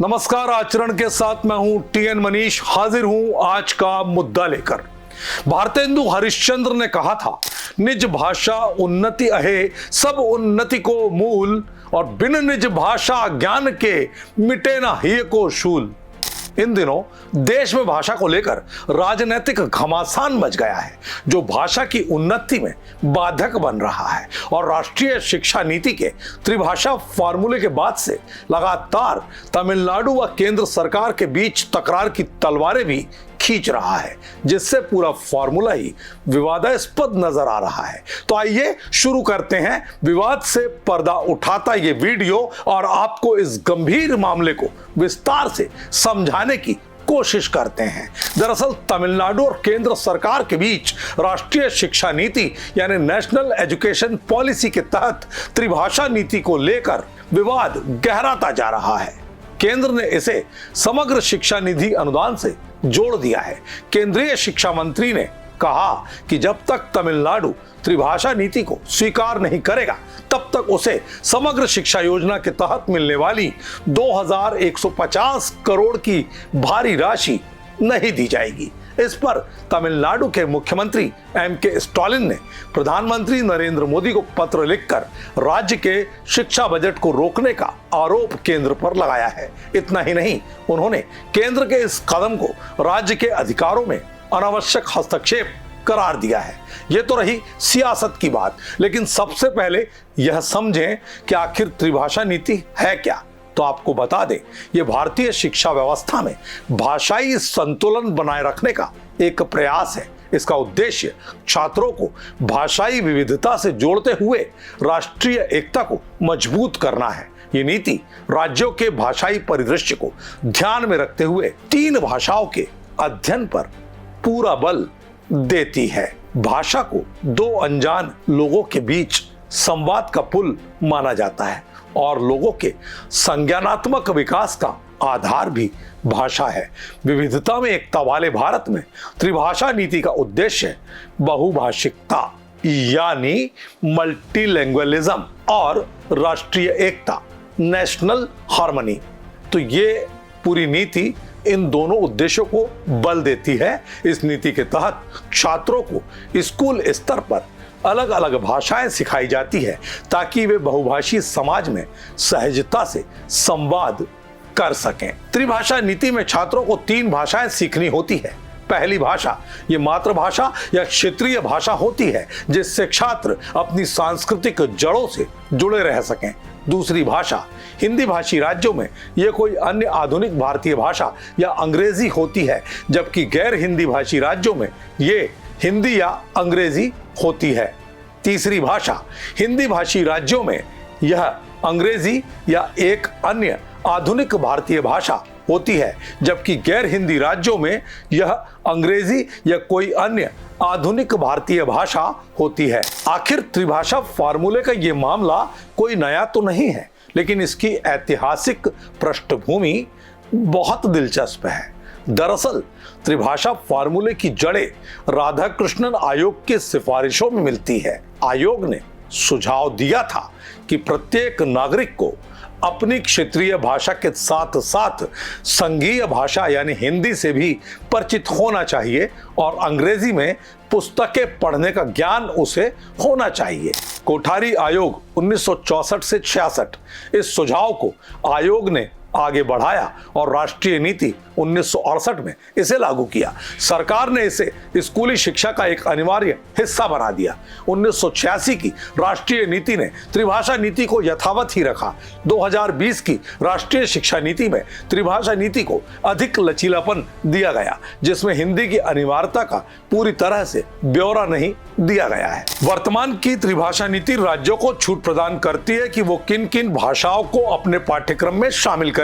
नमस्कार, आचरण के साथ मैं हूं टीएन मनीष, हाजिर हूं आज का मुद्दा लेकर। भारतेंदु हरिश्चंद्र ने कहा था, निज भाषा उन्नति अहे सब उन्नति को मूल, और बिन निज भाषा ज्ञान के मिटे ना हिय को शूल। इन दिनों देश में भाषा को लेकर राजनीतिक घमासान मच गया है, जो भाषा की उन्नति में बाधक बन रहा है। और राष्ट्रीय शिक्षा नीति के त्रिभाषा फार्मूले के बाद से लगातार तमिलनाडु व केंद्र सरकार के बीच तकरार की तलवारें भी खींच रहा है, जिससे पूरा फार्मूला ही विवादास्पद नजर आ रहा है। तो आइए शुरू करते हैं विवाद से पर्दा उठाता ये वीडियो और आपको इस गंभीर मामले को विस्तार से समझाने की कोशिश करते हैं। दरअसल तमिलनाडु और केंद्र सरकार के बीच राष्ट्रीय शिक्षा नीति यानी नेशनल एजुकेशन पॉलिसी के तहत त्रिभाषा नीति को लेकर विवाद गहराता जा रहा है। केंद्र ने इसे समग्र शिक्षा निधि अनुदान से जोड़ दिया है। केंद्रीय शिक्षा मंत्री ने कहा कि जब तक तमिलनाडु त्रिभाषा नीति को स्वीकार नहीं करेगा, तब तक उसे समग्र शिक्षा योजना के तहत मिलने वाली 2150 करोड़ की भारी राशि नहीं दी जाएगी। इस पर तमिलनाडु के मुख्यमंत्री एम.के. स्टालिन ने प्रधानमंत्री नरेंद्र मोदी को पत्र लिखकर राज्य के शिक्षा बजट को रोकने का आरोप केंद्र पर लगाया है। इतना ही नहीं, उन्होंने केंद्र के इस कदम को राज्य के अधिकारों में अनावश्यक हस्तक्षेप करार दिया है। यह तो रही सियासत की बात, लेकिन सबसे पहले यह समझें कि आखिर त्रिभाषा नीति है क्या। तो आपको बता दें, यह भारतीय शिक्षा व्यवस्था में भाषाई संतुलन बनाए रखने का एक प्रयास है। इसका उद्देश्य छात्रों को भाषाई विविधता से जोड़ते हुए राष्ट्रीय एकता को मजबूत करना है। ये नीति राज्यों के भाषाई परिदृश्य को ध्यान में रखते हुए 3 भाषाओं के अध्ययन पर पूरा बल देती है। भाषा को 2 अनजान लोगों के बीच संवाद का पुल माना जाता है और लोगों के संज्ञानात्मक विकास का आधार भी भाषा है। विविधता में एकता वाले भारत में त्रिभाषा नीति का उद्देश्य बहुभाषिकता यानी मल्टीलैंग्वेलिज्म और राष्ट्रीय एकता नेशनल हार्मनी। तो ये पूरी नीति इन दोनों उद्देश्यों को बल देती है। इस नीति के तहत छात्रों को स्कूल स्तर पर अलग अलग भाषाएं सिखाई जाती है, ताकि वे बहुभाषी समाज में सहजता से संवाद कर सकें। त्रिभाषा नीति में छात्रों को 3 भाषाएं सीखनी होती है। पहली भाषा ये मातृभाषा या क्षेत्रीय भाषा होती है, जिससे छात्र अपनी सांस्कृतिक जड़ों से जुड़े रह सकें। दूसरी भाषा हिंदी भाषी राज्यों में यह कोई अन्य आधुनिक भारतीय भाषा या अंग्रेजी होती है, जबकि गैर हिंदी भाषी राज्यों में ये हिंदी या अंग्रेजी होती है। तीसरी भाषा हिंदी भाषी राज्यों में यह अंग्रेजी या एक अन्य आधुनिक भारतीय भाषा होती है, जबकि गैर हिंदी राज्यों में यह अंग्रेजी या कोई अन्य आधुनिक भारतीय भाषा होती है। आखिर त्रिभाषा फार्मूले का यह मामला कोई नया तो नहीं है, लेकिन इसकी ऐतिहासिक पृष्ठभूमि बहुत दिलचस्प है। दरअसल त्रिभाषा फार्मूले की जड़ें राधाकृष्णन आयोग की सिफारिशों में मिलती है। आयोग ने सुझाव दिया था कि प्रत्येक नागरिक को अपनी क्षेत्रीय भाषा के साथ साथ संघीय भाषा यानी हिंदी से भी परिचित होना चाहिए और अंग्रेजी में पुस्तकें पढ़ने का ज्ञान उसे होना चाहिए। कोठारी आयोग 1964 से 66 इस सुझाव को आयोग ने आगे बढ़ाया और राष्ट्रीय नीति 1968 में इसे लागू किया। सरकार ने इसे स्कूली शिक्षा का एक अनिवार्य हिस्सा बना दिया। 1986 की राष्ट्रीय नीति ने त्रिभाषा नीति को यथावत ही रखा। 2020 की राष्ट्रीय शिक्षा नीति में त्रिभाषा नीति को अधिक लचीलापन दिया गया, जिसमें हिंदी की अनिवार्यता का पूरी तरह से ब्यौरा नहीं दिया गया है। वर्तमान की त्रिभाषा नीति राज्यों को छूट प्रदान करती है कि वो किन किन भाषाओं को अपने पाठ्यक्रम में शामिल करें।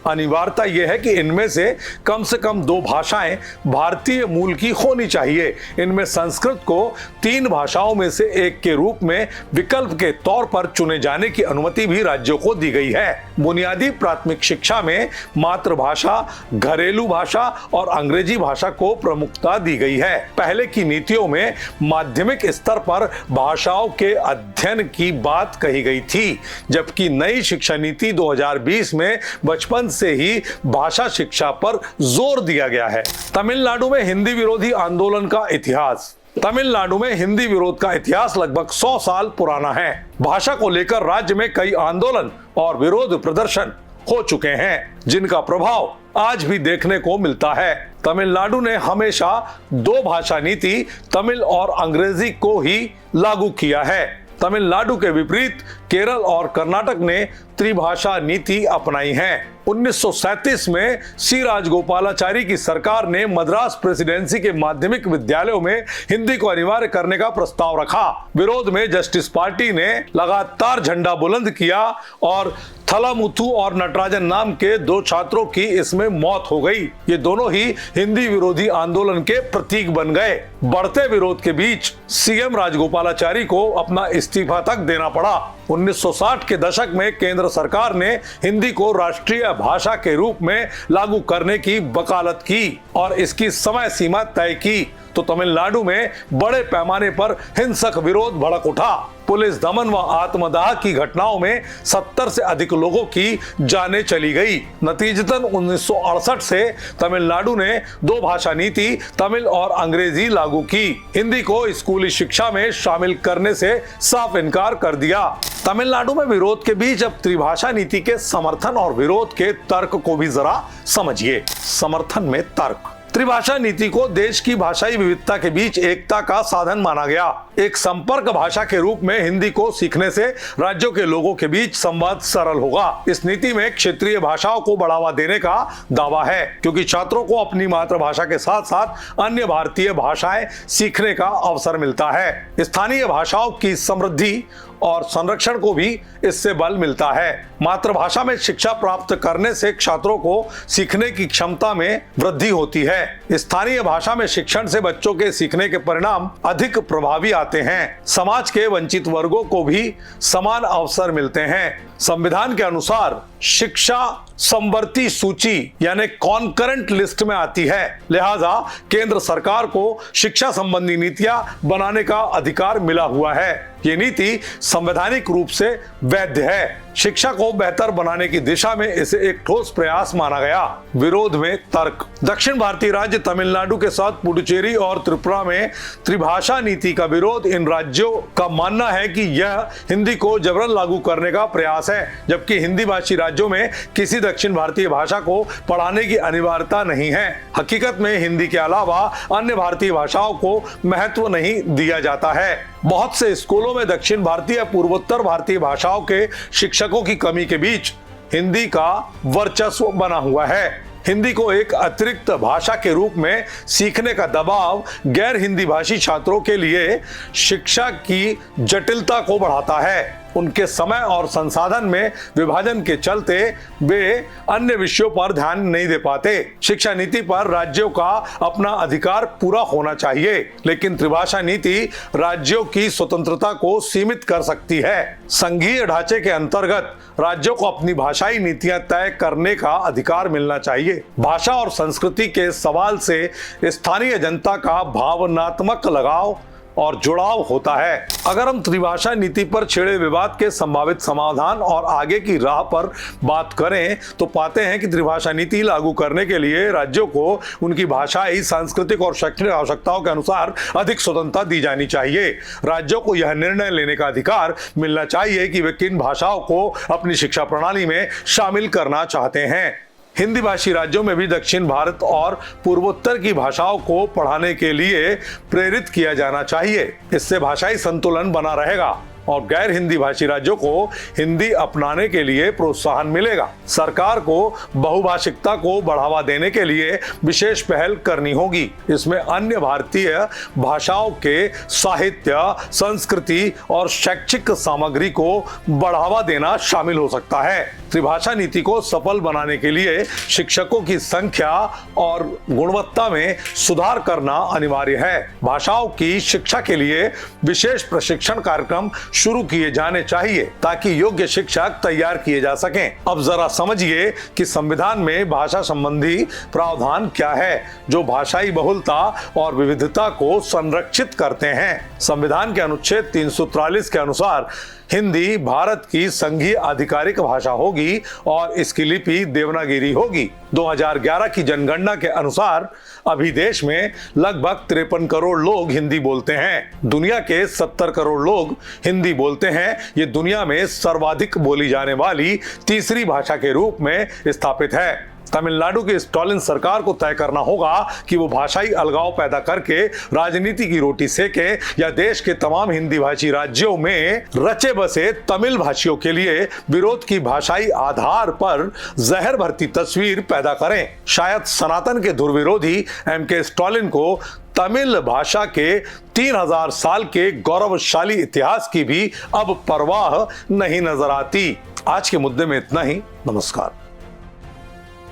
अनिवार्यता यह है कि इनमें से कम 2 भाषाएं भारतीय मूल की होनी चाहिए। इनमें संस्कृत को 3 भाषाओं में से एक के रूप में विकल्प के तौर पर चुने जाने की अनुमति भी राज्यों को दी गई है। बुनियादी प्राथमिक शिक्षा में मातृभाषा, घरेलू भाषा और अंग्रेजी भाषा को प्रमुखता दी गई है। पहले की नीतियों में माध्यमिक स्तर पर भाषाओं के अध्ययन की बात कही गई थी, जबकि नई शिक्षा नीति 2020 में बचपन से ही भाषा शिक्षा पर जोर दिया गया है। तमिलनाडु में हिंदी विरोधी आंदोलन का इतिहास। तमिलनाडु में हिंदी विरोध का इतिहास लगभग 100 साल पुराना है। भाषा को लेकर राज्य में कई आंदोलन और विरोध प्रदर्शन हो चुके हैं, जिनका प्रभाव आज भी देखने को मिलता है। तमिलनाडु ने हमेशा दो भाषा नीति तमिल और अंग्रेजी को ही लागू किया है। तमिलनाडु के विपरीत केरल और कर्नाटक ने त्रिभाषा नीति अपनाई है। 1937 में सी राजगोपालाचारी की सरकार ने मद्रास प्रेसिडेंसी के माध्यमिक विद्यालयों में हिंदी को अनिवार्य करने का प्रस्ताव रखा। विरोध में जस्टिस पार्टी ने लगातार झंडा बुलंद किया और थलामुथु और नटराजन नाम के दो छात्रों की इसमें मौत हो गई। ये दोनों ही हिंदी विरोधी आंदोलन के प्रतीक बन गए। बढ़ते विरोध के बीच सीएम राजगोपालाचारी को अपना इस्तीफा तक देना पड़ा। 1960 के दशक में केंद्र सरकार ने हिंदी को राष्ट्रीय भाषा के रूप में लागू करने की वकालत की और इसकी समय सीमा तय की, तो तमिलनाडु में बड़े पैमाने पर हिंसक विरोध भड़क उठा। पुलिस दमन व आत्मदाह की घटनाओं में 70 से अधिक लोगों की जानें चली गई। नतीजतन 1968 से तमिलनाडु ने दो भाषा नीति तमिल और अंग्रेजी लागू की। हिंदी को स्कूली शिक्षा में शामिल करने से साफ इनकार कर दिया। तमिलनाडु में विरोध के बीच अब त्रिभाषा नीति के समर्थन और विरोध के तर्क को भी जरा समझिए। समर्थन में तर्क। त्रिभाषा नीति को देश की भाषाई विविधता के बीच एकता का साधन माना गया। एक संपर्क भाषा के रूप में हिंदी को सीखने से राज्यों के लोगों के बीच संवाद सरल होगा। इस नीति में क्षेत्रीय भाषाओं को बढ़ावा देने का दावा है, क्योंकि छात्रों को अपनी मातृभाषा के साथ साथ अन्य भारतीय भाषाएं सीखने का अवसर मिलता है। स्थानीय भाषाओं की समृद्धि और संरक्षण को भी इससे बल मिलता है। मातृभाषा में शिक्षा प्राप्त करने से छात्रों को सीखने की क्षमता में वृद्धि होती है। स्थानीय भाषा में शिक्षण से बच्चों के सीखने के परिणाम अधिक प्रभावी आते हैं। समाज के वंचित वर्गों को भी समान अवसर मिलते हैं। संविधान के अनुसार शिक्षा समवर्ती सूची यानी कॉन्करेंट लिस्ट में आती है, लिहाजा केंद्र सरकार को शिक्षा संबंधी नीतियां बनाने का अधिकार मिला हुआ है। ये नीति संवैधानिक रूप से वैध है। शिक्षा को बेहतर बनाने की दिशा में इसे एक ठोस प्रयास माना गया। विरोध में तर्क। दक्षिण भारतीय राज्य तमिलनाडु के साथ पुडुचेरी और त्रिपुरा में त्रिभाषा नीति का विरोध इन राज्यों का मानना है कि यह हिंदी को जबरन लागू करने का प्रयास है, जबकि हिंदी भाषी राज्यों में किसी दक्षिण भारतीय भाषा को पढ़ाने की अनिवार्यता नहीं है। हकीकत में हिंदी के अलावा अन्य भारतीय भाषाओं को महत्व नहीं दिया जाता है। बहुत से स्कूलों में दक्षिण भारतीय पूर्वोत्तर भारतीय भाषाओं के शिक्षकों की कमी के बीच हिंदी का वर्चस्व बना हुआ है। हिंदी को एक अतिरिक्त भाषा के रूप में सीखने का दबाव गैर हिंदी भाषी छात्रों के लिए शिक्षा की जटिलता को बढ़ाता है। उनके समय और संसाधन में विभाजन के चलते वे अन्य विषयों पर ध्यान नहीं दे पाते। शिक्षा नीति पर राज्यों का अपना अधिकार पूरा होना चाहिए, लेकिन त्रिभाषा नीति राज्यों की स्वतंत्रता को सीमित कर सकती है। संघीय ढांचे के अंतर्गत राज्यों को अपनी भाषाई नीतियां तय करने का अधिकार मिलना चाहिए। भाषा और संस्कृति के सवाल से स्थानीय जनता का भावनात्मक लगाव और जुड़ाव होता है। अगर हम त्रिभाषा नीति पर छिड़े विवाद के संभावित समाधान और आगे की राह पर बात करें तो पाते हैं कि त्रिभाषा नीति लागू करने के लिए राज्यों को उनकी भाषाई, सांस्कृतिक और शैक्षणिक आवश्यकताओं के अनुसार अधिक स्वतंत्रता दी जानी चाहिए। राज्यों को यह निर्णय लेने का अधिकार मिलना चाहिए कि वे किन भाषाओं को अपनी शिक्षा प्रणाली में शामिल करना चाहते हैं। हिंदी भाषी राज्यों में भी दक्षिण भारत और पूर्वोत्तर की भाषाओं को पढ़ाने के लिए प्रेरित किया जाना चाहिए। इससे भाषाई संतुलन बना रहेगा और गैर हिंदी भाषी राज्यों को हिंदी अपनाने के लिए प्रोत्साहन मिलेगा। सरकार को बहुभाषिकता को बढ़ावा देने के लिए विशेष पहल करनी होगी। इसमें अन्य भारतीय भाषाओं के साहित्य, संस्कृति और शैक्षिक सामग्री को बढ़ावा देना शामिल हो सकता है। त्रिभाषा नीति को सफल बनाने के लिए शिक्षकों की संख्या और गुणवत्ता में सुधार करना अनिवार्य है। भाषाओं की शिक्षा के लिए विशेष प्रशिक्षण कार्यक्रम शुरू किए जाने चाहिए ताकि योग्य शिक्षक तैयार किए जा सकें। अब जरा समझिए कि संविधान में भाषा संबंधी प्रावधान क्या है जो भाषाई बहुलता और विविधता को संरक्षित करते हैं। संविधान के अनुच्छेद 343 के अनुसार हिंदी भारत की संघीय आधिकारिक भाषा होगी और इसकी लिपि देवनागरी होगी। 2011 की जनगणना के अनुसार अभी देश में लगभग 53 करोड़ लोग हिंदी बोलते हैं। दुनिया के 70 करोड़ लोग हिंदी बोलते हैं। ये दुनिया में सर्वाधिक बोली जाने वाली तीसरी भाषा के रूप में स्थापित है। तमिलनाडु की स्टालिन सरकार को तय करना होगा कि वो भाषाई अलगाव पैदा करके राजनीति की रोटी सेके या देश के तमाम हिंदी भाषी राज्यों में रचे बसे तमिल भाषियों के लिए विरोध की भाषाई आधार पर जहर भरती तस्वीर पैदा करें। शायद सनातन के धुरविरोधी एमके स्टालिन को तमिल भाषा के 3000 साल के गौरवशाली इतिहास की भी अब परवाह नहीं नजर आती। आज के मुद्दे में इतना ही। नमस्कार।